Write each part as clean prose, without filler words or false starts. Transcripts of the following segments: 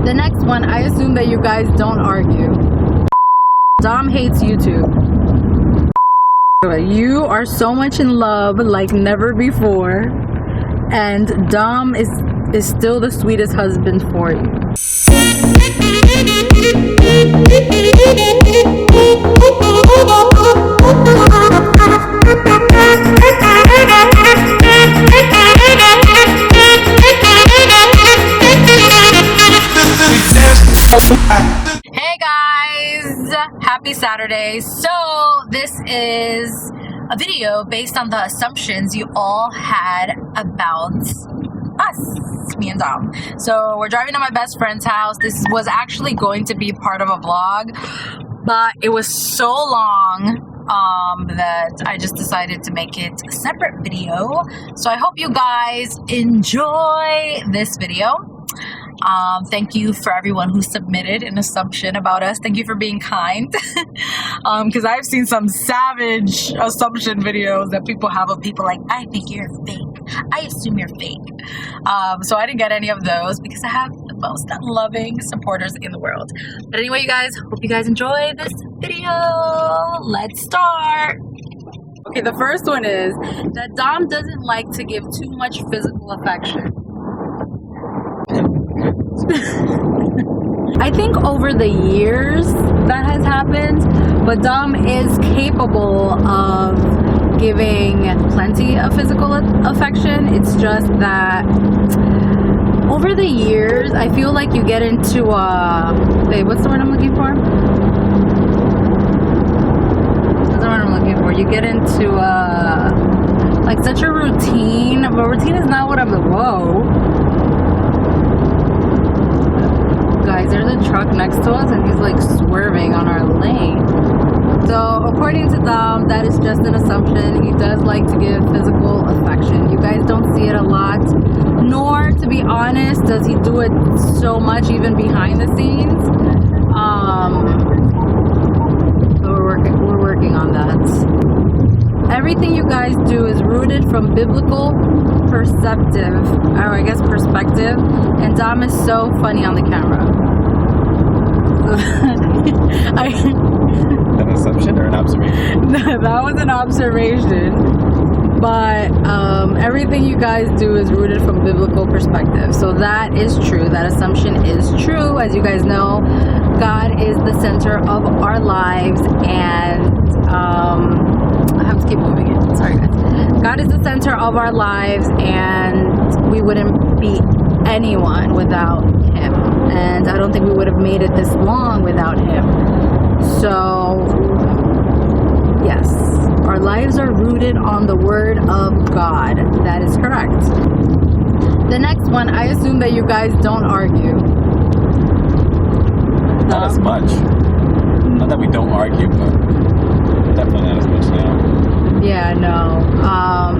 The next one, I assume that you guys don't argue. Dom hates YouTube. You are so much in love like never before, and Dom is still the sweetest husband for you. Hey guys, happy Saturday. So this is a video based on the assumptions you all had about us, me and Dom. So we're driving to my best friend's house. This was actually going to be part of a vlog, but it was so long that I just decided to make it a separate video. So I hope you guys enjoy this video. Thank you for everyone who submitted an assumption about us. Thank you for being kind. Because I've seen some savage assumption videos that people have of people like, I think you're fake. I assume you're fake. So I didn't get any of those because I have the most loving supporters in the world. But anyway, you guys, hope you guys enjoy this video. Let's start. Okay, the first one is that Dom doesn't like to give too much physical affection. I think over the years that has happened, but Dom is capable of giving plenty of physical affection. It's just that over the years, I feel like you get into what's the word I'm looking for? What's the word I'm looking for? You get into like such a routine, but routine is not what I'm, whoa. Guys, there's a truck next to us and he's like swerving on our lane. So according to Dom, that is just an assumption. He does like to give physical affection. You guys don't see it a lot, nor, to be honest, does he do it so much even behind the scenes. So we're working on that. Everything you guys do is rooted from biblical perspective, and Dom is so funny on the camera. An assumption or an observation? That was an observation, but everything you guys do is rooted from biblical perspective, so that is true. That assumption is true. As you guys know, God is the center of our lives, and I have to keep moving it. Sorry, guys. God is the center of our lives, and we wouldn't be anyone without Him. And I don't think we would have made it this long without Him. So, yes, our lives are rooted on the Word of God. That is correct. The next one, I assume that you guys don't argue. Not as much. Not that we don't argue, but definitely not as much now. Yeah, no.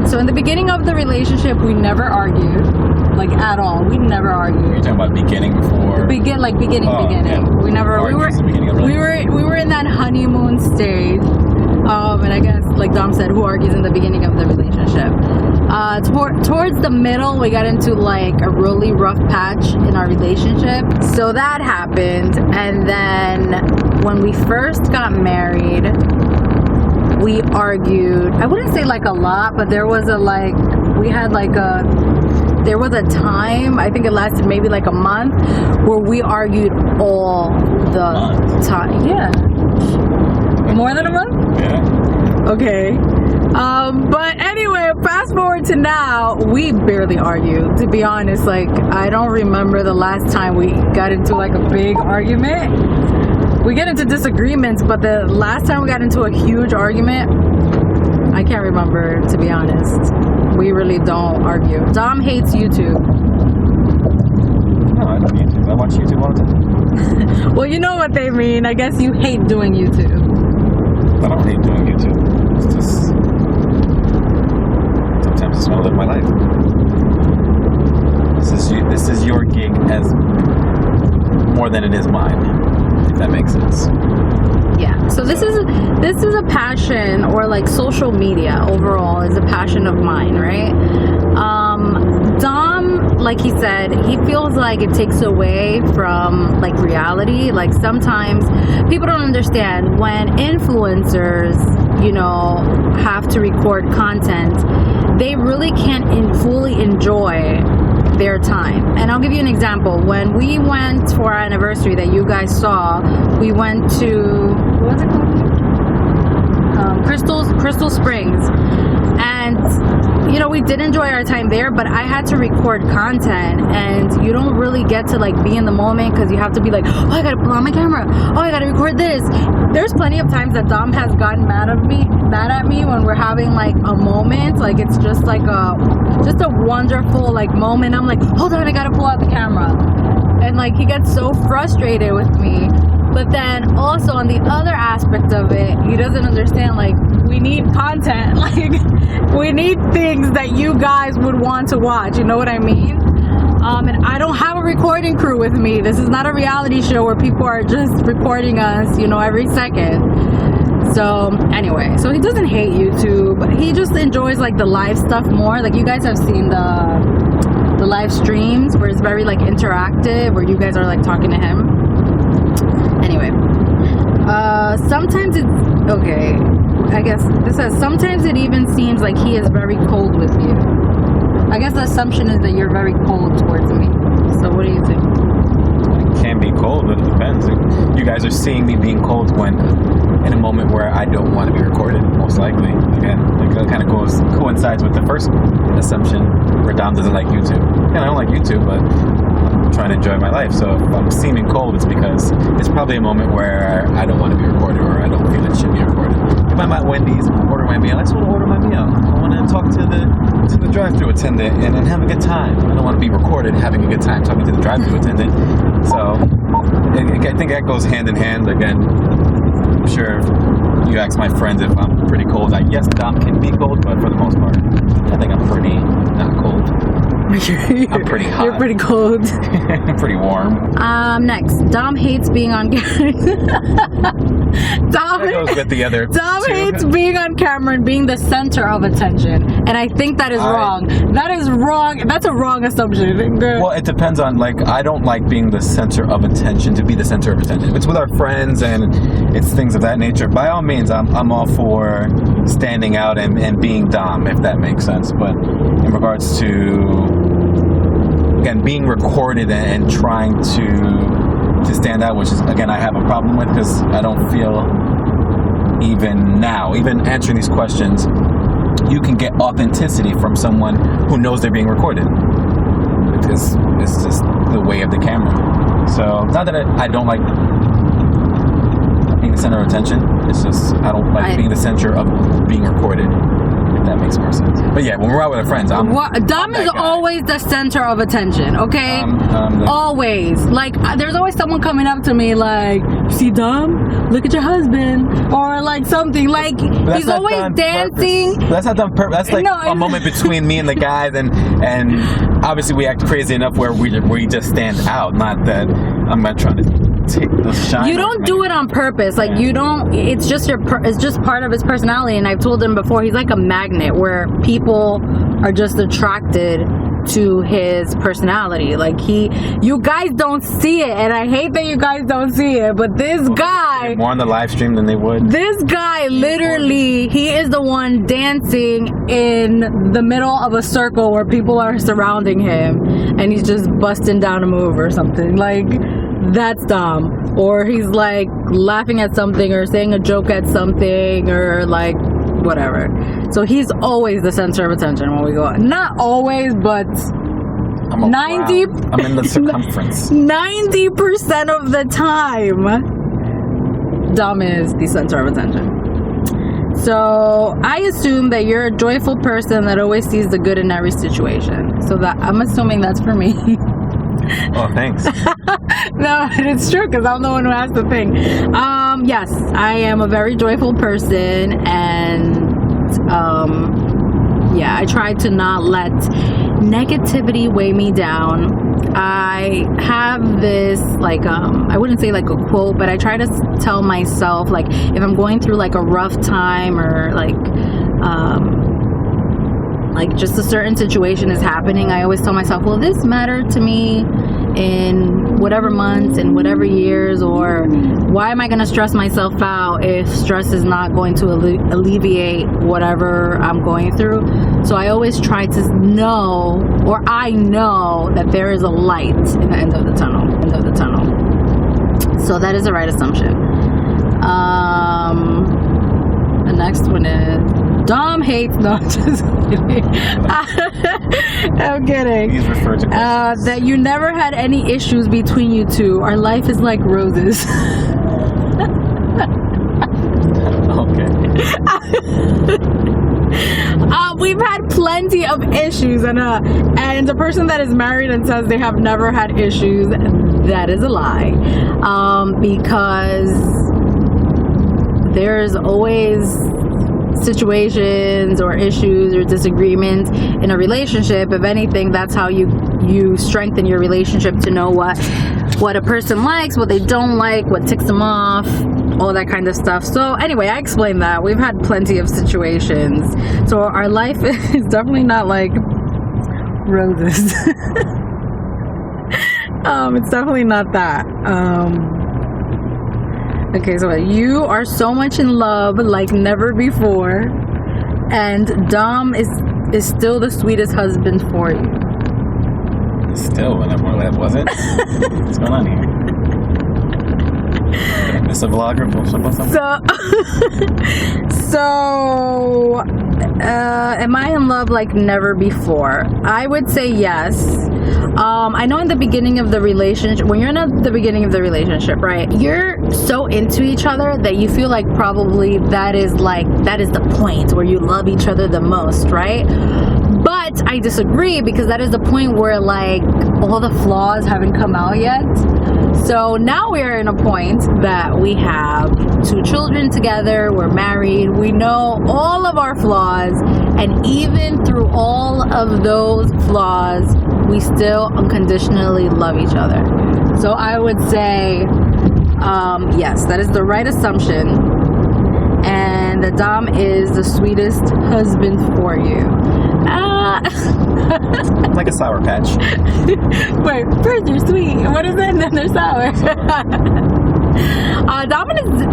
So in the beginning of the relationship, we never argued, like at all. We never argued. You're talking about beginning before? Beginning. Yeah. We never. We were in that honeymoon stage. And I guess, like Dom said, who argues in the beginning of the relationship? Towards the middle, we got into like a really rough patch in our relationship. So that happened, and then when we first got married, we argued. I wouldn't say like a lot, but there was a time, I think it lasted maybe like a month, where we argued all the time. Yeah. More than a month? Yeah. Okay. But anyway, fast forward to now, we barely argue, to be honest. Like, I don't remember the last time we got into like a big argument. We get into disagreements, but the last time we got into a huge argument, I can't remember, to be honest. We really don't argue. Dom hates YouTube. No, I love YouTube. I watch YouTube all the time. Well, you know what they mean. I guess you hate doing YouTube. I don't hate doing YouTube. It's just sometimes I just want to live my life. This is your gig as more than it is mine, if that makes sense. Yeah. So this is a passion, or like social media overall is a passion of mine, right? Dom, like he said, he feels like it takes away from like reality. Like sometimes people don't understand when influencers, you know, have to record content, they really can't fully enjoy their time. And I'll give you an example. When we went for our anniversary that you guys saw, we went to, what was it called? Crystal Springs. And, you know, we did enjoy our time there, but I had to record content, and you don't really get to like be in the moment because you have to be like, oh, I gotta pull out my camera. Oh, I gotta record this. There's plenty of times that Dom has gotten mad at me when we're having like a moment. Like it's just like a wonderful like moment. I'm like, hold on, I gotta pull out the camera. And like he gets so frustrated with me. But then also on the other aspect of it, he doesn't understand, like, we need content. Like, we need things that you guys would want to watch. You know what I mean? And I don't have a recording crew with me. This is not a reality show where people are just recording us, you know, every second. So anyway, so he doesn't hate YouTube. He just enjoys like the live stuff more. Like you guys have seen the live streams where it's very like interactive, where you guys are like talking to him. Anyway, sometimes it's okay. I guess this says sometimes it even seems like he is very cold with you. I guess the assumption is that you're very cold towards me. So what do you think? It can be cold, but it depends. You guys are seeing me being cold when in a moment where I don't want to be recorded, most likely. Again, like that kind of coincides with the first assumption where Dom doesn't like YouTube. And I don't like YouTube, but I'm trying to enjoy my life. So if I'm seeming cold, it's because it's probably a moment where I don't want to be recorded, or I don't feel it should be recorded. If I'm at Wendy's, order my meal, I just want to order my meal. I want to talk to the drive-thru attendant and have a good time. I don't want to be recorded having a good time talking to the drive-thru attendant. So I think that goes hand in hand. Again, I'm sure if you ask my friends if I'm pretty cold. Yes, Dom can be cold, but for the most part, I think I'm pretty not cold. I'm pretty hot. You're pretty cold. I'm pretty warm. Next, Dom hates being on camera. That goes with the other Dom two. hates being on camera and being the center of attention, and I think that is wrong. That is wrong. That's a wrong assumption. Well, it depends on, like, I don't like being the center of attention, to be the center of attention. If it's with our friends and it's things of that nature, by all means, I'm all for standing out and being Dom, if that makes sense. But in regards to, again, being recorded and trying to stand out, which is, again, I have a problem with, because I don't feel, even answering these questions, you can get authenticity from someone who knows they're being recorded. It's just the way of the camera. So, not that I don't like being the center of attention, it's just I don't like being the center of being recorded. That makes more sense. But yeah, when we're out with our friends, Dom is always the center of attention, okay? Always. Like, there's always someone coming up to me like, see Dom? Look at your husband. Or like something. Like, he's always dancing. That's not done purpose. That's like a moment between me and the guys, and obviously we act crazy enough where we just stand out. Not that I'm not trying to take the shine. You don't do it on purpose. Like, you don't, it's just it's just part of his personality. And I've told him before, he's like a magnet where people are just attracted to his personality. Like, you guys don't see it, and I hate that you guys don't see it, but this guy, more on the live stream than they would. This guy literally, he is the one dancing in the middle of a circle where people are surrounding him, and he's just busting down a move or something. Like, that's Dom. Or he's like laughing at something or saying a joke at something or like whatever. So he's always the center of attention when we go out. Not always, but I'm in the circumference. 90% of the time, Dom is the center of attention. So I assume that you're a joyful person that always sees the good in every situation. So that I'm assuming that's for me. Oh, thanks. No, it's true, because I'm the one who has the thing. Yes, I am a very joyful person, and I try to not let negativity weigh me down. I have this, like, I wouldn't say like a quote, but I try to tell myself, like, if I'm going through like a rough time, or like just a certain situation is happening, I always tell myself, will this matter to me in whatever months, in whatever years, or why am I going to stress myself out if stress is not going to alleviate whatever I'm going through? So I always try to know, or I know that there is a light in the end of the tunnel. So that is the right assumption. The next one is Dom hates. No, just kidding. I'm kidding. He's referred to that you never had any issues between you two. Our life is like roses. Okay. We've had plenty of issues, and the person that is married and says they have never had issues, that is a lie. Because there's always situations or issues or disagreements in a relationship. If anything, that's how you strengthen your relationship, to know what a person likes, what they don't like, what ticks them off, all that kind of stuff. So anyway, I explained that. We've had plenty of situations. So our life is definitely not like roses. It's definitely not that. Okay, so you are so much in love like never before, and Dom is still the sweetest husband for you. Still, when I wasn't? What's going on here? It's a vlogger. So, am I in love like never before? I would say yes. I know in the beginning of the relationship, when you're in the beginning of the relationship, right, you're so into each other that you feel like probably that is the point where you love each other the most, right? But I disagree, because that is the point where like all the flaws haven't come out yet. So now we're in a point that we have 2 children together, we're married, we know all of our flaws, and even through all of those flaws, we still unconditionally love each other. So I would say, yes, that is the right assumption. And the Dom is the sweetest husband for you. Like a Sour Patch. Wait, first you're sweet. What is it? And then they're sour.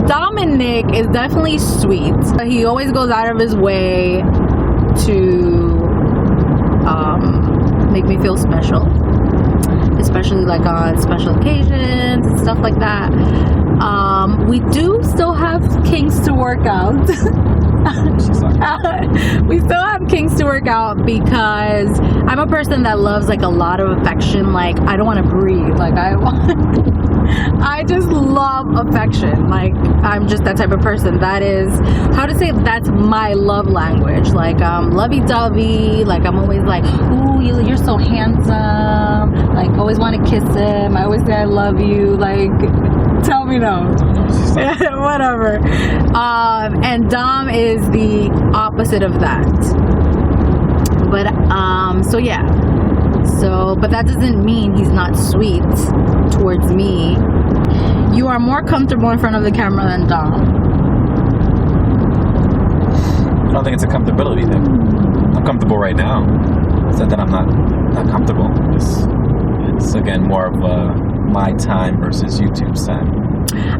Dominic is definitely sweet. He always goes out of his way to make me feel special, especially like on special occasions and stuff like that. We do still have kinks to work out. We still have kinks to work out, because I'm a person that loves like a lot of affection. Like, I don't want to breathe. Like, I just love affection. Like, I'm just that type of person. That is, how to say, that's my love language. Like, lovey-dovey. Like, I'm always like, ooh, you're so handsome. Like, always want to kiss him. I always say I love you. Like, tell me no. Whatever. And Dom is the opposite of that. But so yeah. So, but that doesn't mean he's not sweet towards me. You are more comfortable in front of the camera than Dom. I don't think it's a comfortability thing. I'm comfortable right now. It's not that I'm not comfortable. It's again more of my time versus YouTube's time.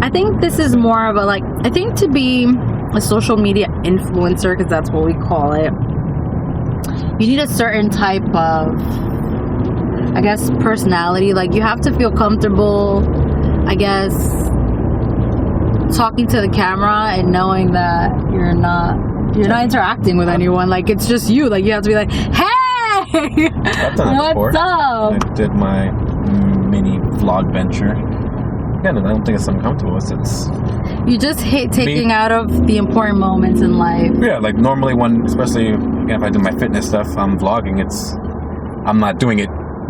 I think this is more of I think to be a social media influencer, because that's what we call it, you need a certain type of, I guess, personality. Like, you have to feel comfortable, I guess, talking to the camera and knowing that you're not interacting with anyone. Like, it's just you. Like, you have to be like, hey, what's up? I did my mini vlog venture. Again, I don't think it's uncomfortable. It's you just hate taking out of the important moments in life. Yeah, like normally especially again, if I do my fitness stuff, I'm vlogging. I'm not doing it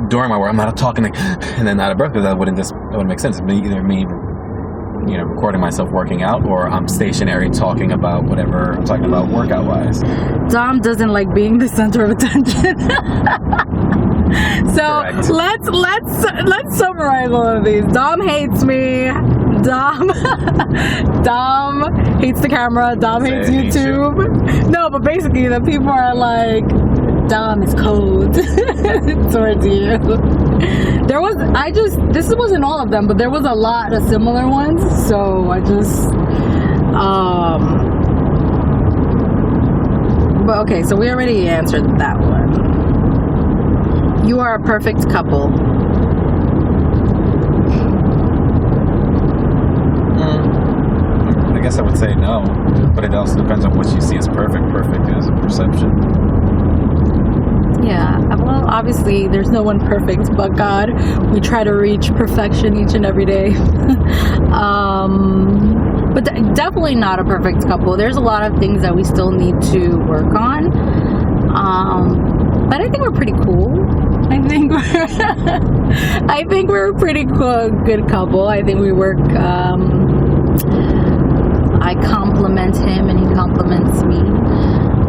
during my work. I'm not talking like, and then out of breath, because that wouldn't make sense. Either me, recording myself working out, or I'm stationary talking about whatever I'm talking about workout wise. Dom doesn't like being the center of attention. So Correct. let's summarize all of these. Dom hates me. Dom hates the camera. Dom hates YouTube. No, but basically the people are like, Dom is cold towards you. This wasn't all of them, but there was a lot of similar ones. So I just but okay, so we already answered that one. You are a perfect couple. I guess I would say no, but it also depends on what you see as perfect. Perfect is a perception. Yeah, well, obviously there's no one perfect but God. We try to reach perfection each and every day. But definitely not a perfect couple. There's a lot of things that we still need to work on. But I think we're pretty cool. I think we're a pretty cool, good couple. I think we work. I compliment him and he compliments me.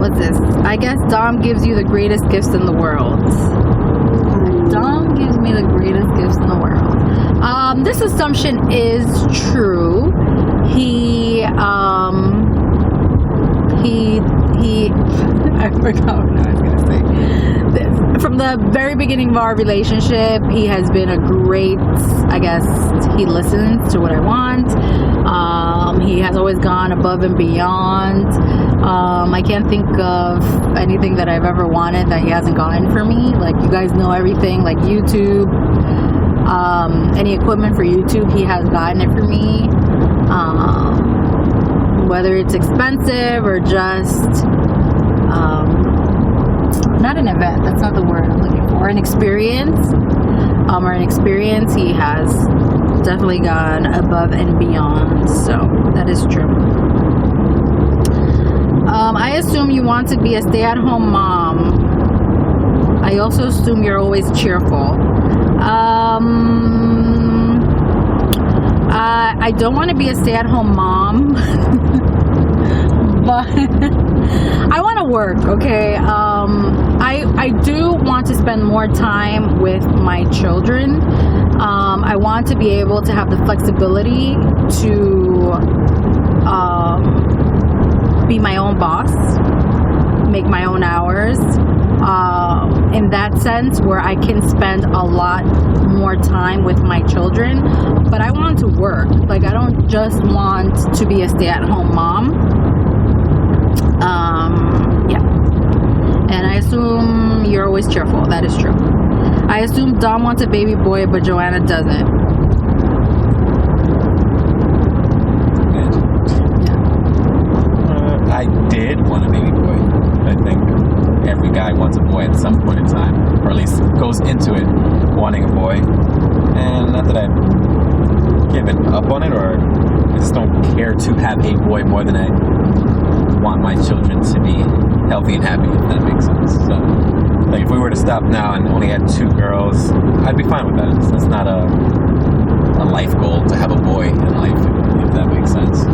What's this? I guess Dom gives you the greatest gifts in the world. Dom gives me the greatest gifts in the world. This assumption is true. He I forgot what I was gonna say. From the very beginning of our relationship, he has been a great, I guess, he listens to what I want. He has always gone above and beyond. I can't think of anything that I've ever wanted that he hasn't gotten for me. Like, you guys know everything, like YouTube, any equipment for YouTube, he has gotten it for me. Whether it's expensive or just not an event, that's not the word I'm looking for, an experience, he has definitely gone above and beyond. So that is true. I assume you want to be a stay-at-home mom. I also assume you're always cheerful. I don't want to be a stay-at-home mom, but I want to work, okay? I do want to spend more time with my children. I want to be able to have the flexibility to be my own boss, make my own hours, in that sense, where I can spend a lot more time with my children. But I want to work. Like, I don't just want to be a stay-at-home mom. Yeah. And I assume you're always cheerful. That is true. I assume Dom wants a baby boy, but Joanna doesn't. I did want a baby boy. I think every guy wants a boy at some point in time, or at least goes into it wanting a boy. And not that I've given up on it, or I just don't care to have a boy more than I want my children to be healthy and happy, if that makes sense. So, like, if we were to stop now and only had 2 girls, I'd be fine with that. It's not a life goal to have a boy in life, if that makes sense.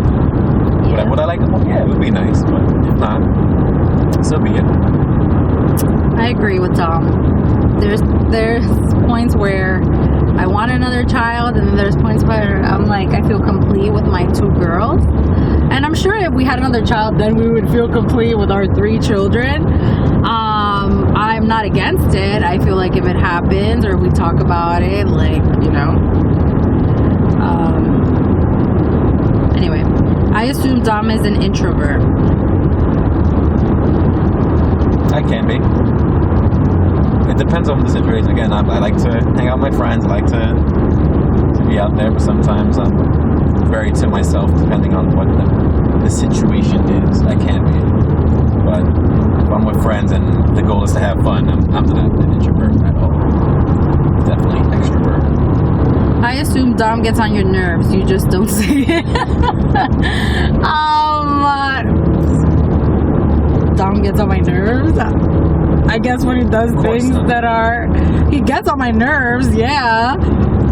Yeah. Would I like a boy? Yeah, it would be nice, but if not, so be it. I agree with Tom. There's points where I want another child, and then there's points where I'm like, I feel complete with my 2 girls. And I'm sure if we had another child, then we would feel complete with our 3 children. I'm not against it. I feel like if it happens or we talk about it, like, you know. Anyway, I assume Dom is an introvert. I can be. It depends on the situation. Again, I like to hang out with my friends. I like to be out there, but sometimes I'm very to myself, depending on what the situation is. I can be. But if I'm with friends and the goal is to have fun, I'm not an introvert at all. Definitely extrovert. I assume Dom gets on your nerves. You just don't say it. Dom gets on my nerves. I guess when he does things that he gets on my nerves, yeah.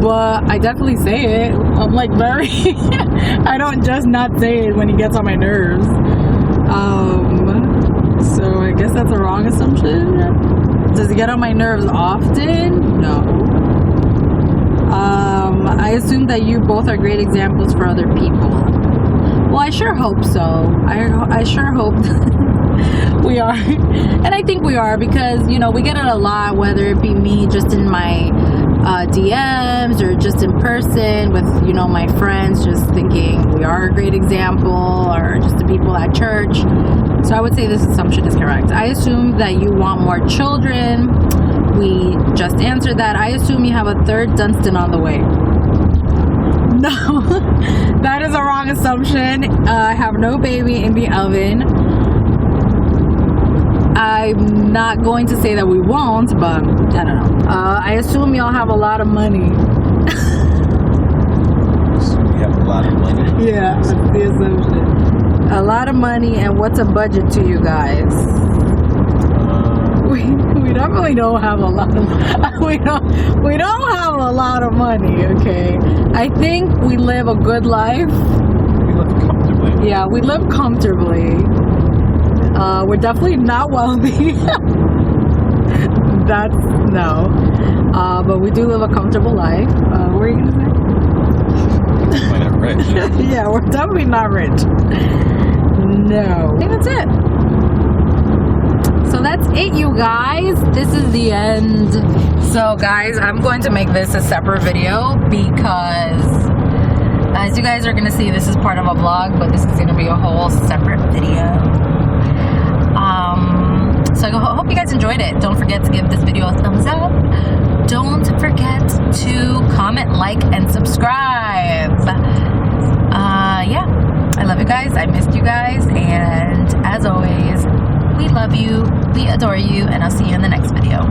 But I definitely say it. I'm like very, I don't just not say it when he gets on my nerves. So I guess that's a wrong assumption. Does it get on my nerves often? No. I assume that you both are great examples for other people. Well, I sure hope so. I sure hope we are. And I think we are, because, you know, we get it a lot, whether it be me just in my DMs or just in person with, you know, my friends, just thinking we are a great example, or just the people at church. So I would say this assumption is correct. I assume that you want more children. We just answered that. I assume you have a third Dunston on the way. No, that is a wrong assumption. I have no baby in the oven. I'm not going to say that we won't, but I don't know. I assume y'all have a lot of money. So we have a lot of money. Yeah, that's the assumption. A lot of money, and what's a budget to you guys? We definitely don't have a lot of we don't have a lot of money, okay? I think we live a good life. We live comfortably. Yeah, we live comfortably. We're definitely not wealthy. That's no. But we do live a comfortable life. What are you gonna say? We're not rich. Yeah, we're definitely not rich. No. I think that's it. So that's it, you guys. This is the end. So guys, I'm going to make this a separate video, because as you guys are going to see, this is part of a vlog, but this is going to be a whole separate video. So I hope you guys enjoyed it. Don't forget to give this video a thumbs up. Don't forget to comment, like, and subscribe. Yeah, I love you guys. I missed you guys. And as always, we love you, we adore you, and I'll see you in the next video.